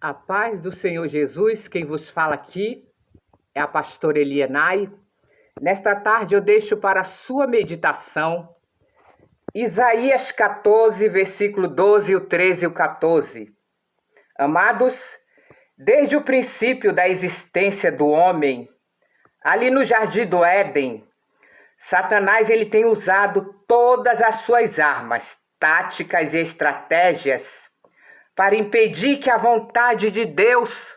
A paz do Senhor Jesus, quem vos fala aqui é a pastora Elienay. Nesta tarde eu deixo para a sua meditação Isaías 14, versículo 12, o 13 e o 14. Amados, desde o princípio da existência do homem, ali no jardim do Éden, Satanás ele tem usado todas as suas armas, táticas e estratégias para impedir que a vontade de Deus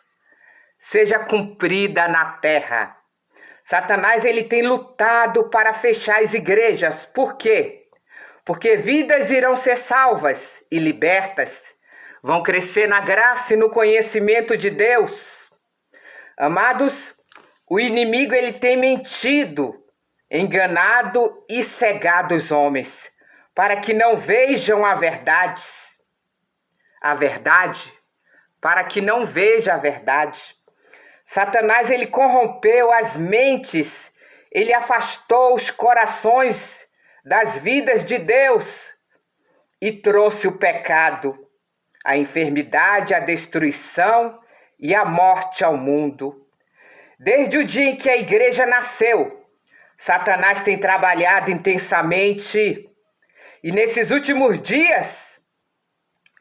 seja cumprida na terra. Satanás ele tem lutado para fechar as igrejas. Por quê? Porque vidas irão ser salvas e libertas, vão crescer na graça e no conhecimento de Deus. Amados, o inimigo ele tem mentido, enganado e cegado os homens, para que não vejam a verdade, para que não veja a verdade. Satanás ele corrompeu as mentes, ele afastou os corações das vidas de Deus e trouxe o pecado, a enfermidade, a destruição e a morte ao mundo. Desde o dia em que a igreja nasceu, Satanás tem trabalhado intensamente e nesses últimos dias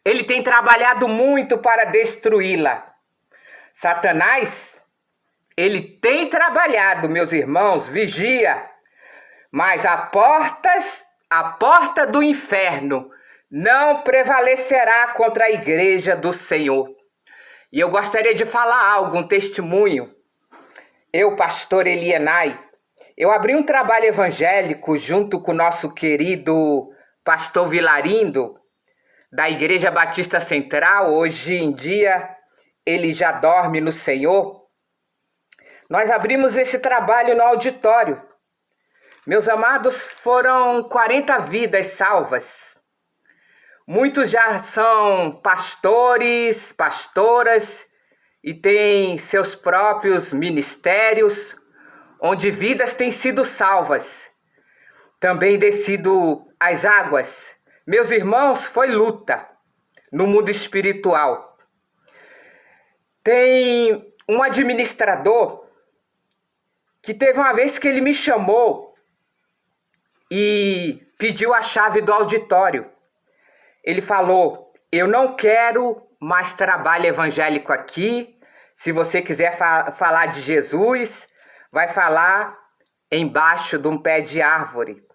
ele tem trabalhado muito para destruí-la. Satanás, ele tem trabalhado, meus irmãos, vigia, mas a porta do inferno não prevalecerá contra a igreja do Senhor. E eu gostaria de falar algo, um testemunho. Eu, pastor Elienay, eu abri um trabalho evangélico junto com o nosso querido pastor Vilarindo, da Igreja Batista Central. Hoje em dia ele já dorme no Senhor. Nós abrimos esse trabalho no auditório. Meus amados, foram 40 vidas salvas. Muitos já são pastores, pastoras e têm seus próprios ministérios, onde vidas têm sido salvas. Também descido as águas. Meus irmãos, foi luta no mundo espiritual. Tem um administrador que teve uma vez que ele me chamou e pediu a chave do auditório. Ele falou: eu não quero mais trabalho evangélico aqui. Se você quiser falar de Jesus, vai falar embaixo de um pé de árvore.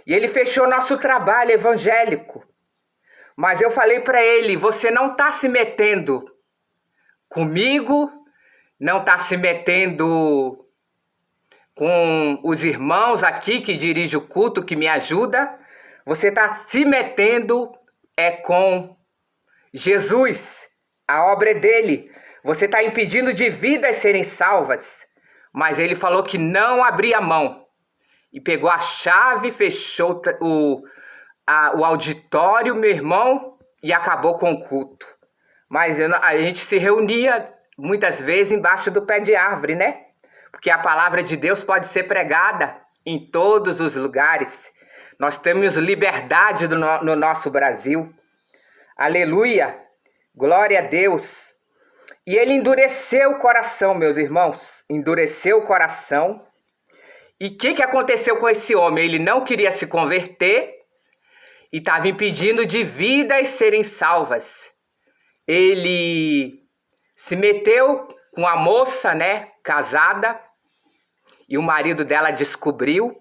E ele fechou nosso trabalho evangélico. Mas eu falei para ele: você não está se metendo comigo, não está se metendo com os irmãos aqui que dirigem o culto, que me ajuda. Você está se metendo com Jesus, a obra é dele. Você está impedindo de vidas serem salvas. Mas ele falou que não abria mão. E pegou a chave, fechou o auditório, meu irmão, e acabou com o culto. Mas a gente se reunia muitas vezes embaixo do pé de árvore, né? Porque a palavra de Deus pode ser pregada em todos os lugares. Nós temos liberdade no nosso Brasil. Aleluia! Glória a Deus! E ele endureceu o coração, meus irmãos. Endureceu o coração. E o que aconteceu com esse homem? Ele não queria se converter e estava impedindo de vidas serem salvas. Ele se meteu com a moça, né, casada, e o marido dela descobriu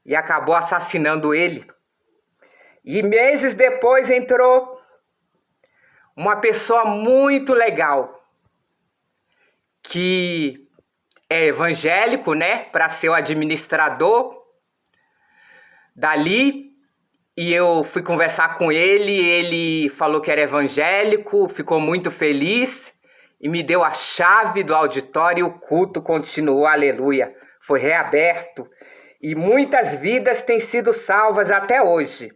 e acabou assassinando ele. E meses depois entrou uma pessoa muito legal, que é evangélico, né, para ser o administrador dali, e eu fui conversar com ele falou que era evangélico, ficou muito feliz e me deu a chave do auditório e o culto continuou, aleluia, foi reaberto e muitas vidas têm sido salvas até hoje.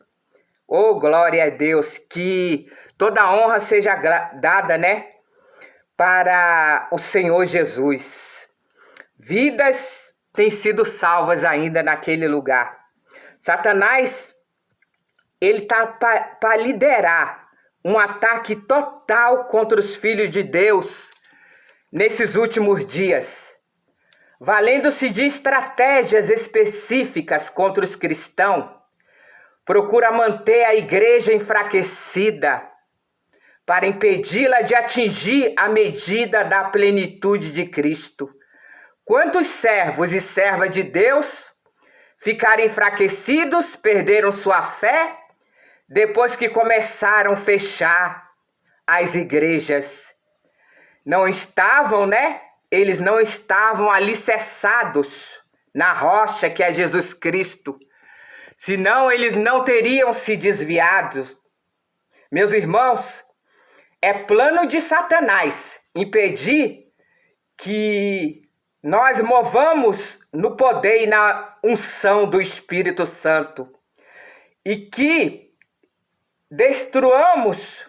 Oh, glória a Deus, que toda a honra seja dada, né, para o Senhor Jesus. Vidas têm sido salvas ainda naquele lugar. Satanás, ele está para liderar um ataque total contra os filhos de Deus nesses últimos dias, valendo-se de estratégias específicas contra os cristãos, procura manter a igreja enfraquecida para impedi-la de atingir a medida da plenitude de Cristo. Quantos servos e servas de Deus ficaram enfraquecidos, perderam sua fé, depois que começaram a fechar as igrejas? Não estavam, Eles não estavam alicerçados na rocha que é Jesus Cristo. Senão eles não teriam se desviado. Meus irmãos, é plano de Satanás impedir que nós movamos no poder e na unção do Espírito Santo e que destruamos.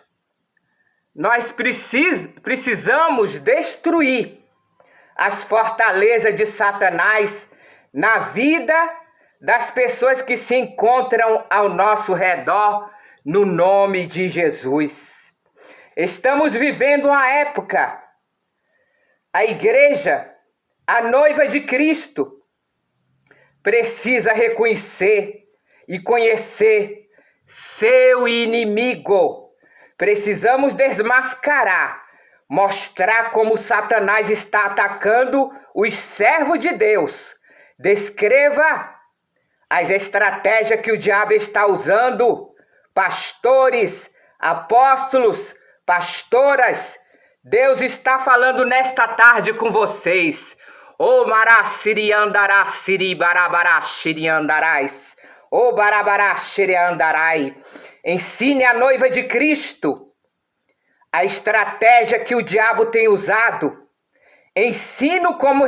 Nós precisamos destruir as fortalezas de Satanás na vida das pessoas que se encontram ao nosso redor, no nome de Jesus. Estamos vivendo uma época, a igreja, a noiva de Cristo, precisa reconhecer e conhecer seu inimigo. Precisamos desmascarar, mostrar como Satanás está atacando os servos de Deus. Descreva as estratégias que o diabo está usando. Pastores, apóstolos, pastoras, Deus está falando nesta tarde com vocês. O marassiriandará-siri barabará-shiriandarás. O barabará-shiriandarai. Ensine a noiva de Cristo a estratégia que o diabo tem usado. Ensine como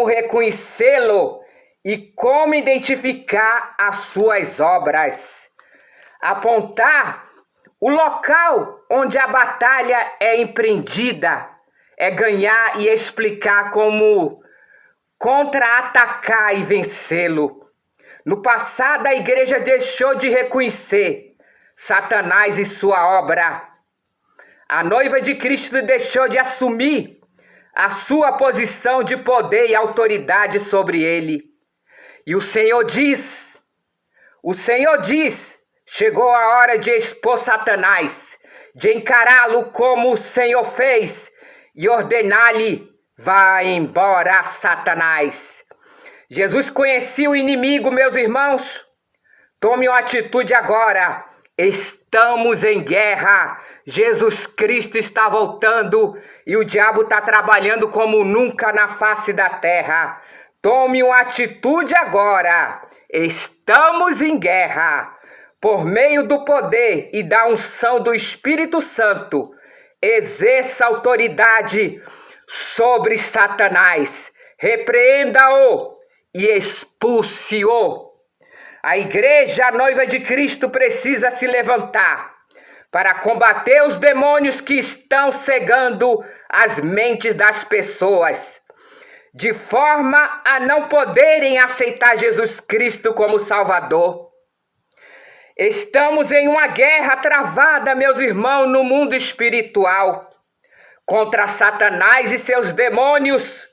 reconhecê-lo e como identificar as suas obras. Apontar o local onde a batalha é empreendida, é ganhar e explicar como contra-atacar e vencê-lo. No passado, a igreja deixou de reconhecer Satanás e sua obra. A noiva de Cristo deixou de assumir a sua posição de poder e autoridade sobre ele. E o Senhor diz, chegou a hora de expor Satanás, de encará-lo como o Senhor fez e ordenar-lhe: vá embora, Satanás. Jesus conhecia o inimigo, meus irmãos. Tome uma atitude agora. Estamos em guerra. Jesus Cristo está voltando e o diabo está trabalhando como nunca na face da terra. Tome uma atitude agora. Estamos em guerra. Por meio do poder e da unção do Espírito Santo, exerça autoridade sobre Satanás. Repreenda-o e expulse-o. A igreja, a noiva de Cristo, precisa se levantar para combater os demônios que estão cegando as mentes das pessoas, de forma a não poderem aceitar Jesus Cristo como Salvador. Estamos em uma guerra travada, meus irmãos, no mundo espiritual, contra Satanás e seus demônios,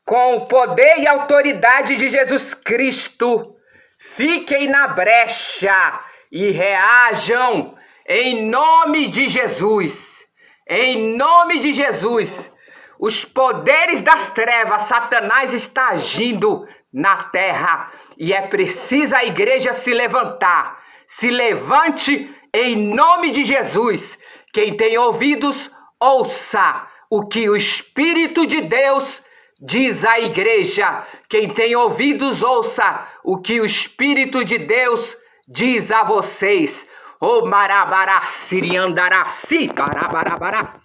com o poder e autoridade de Jesus Cristo. Fiquem na brecha e reajam em nome de Jesus. Em nome de Jesus. Os poderes das trevas, Satanás está agindo na terra e é preciso a igreja se levantar. Se levante em nome de Jesus. Quem tem ouvidos, ouça o que o Espírito de Deus diz à igreja. Quem tem ouvidos, ouça o que o Espírito de Deus diz a vocês. O marabará-siriandará-si, barabarabará,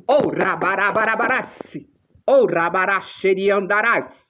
o rabarabarabará-si, o rabará-xeriandarás.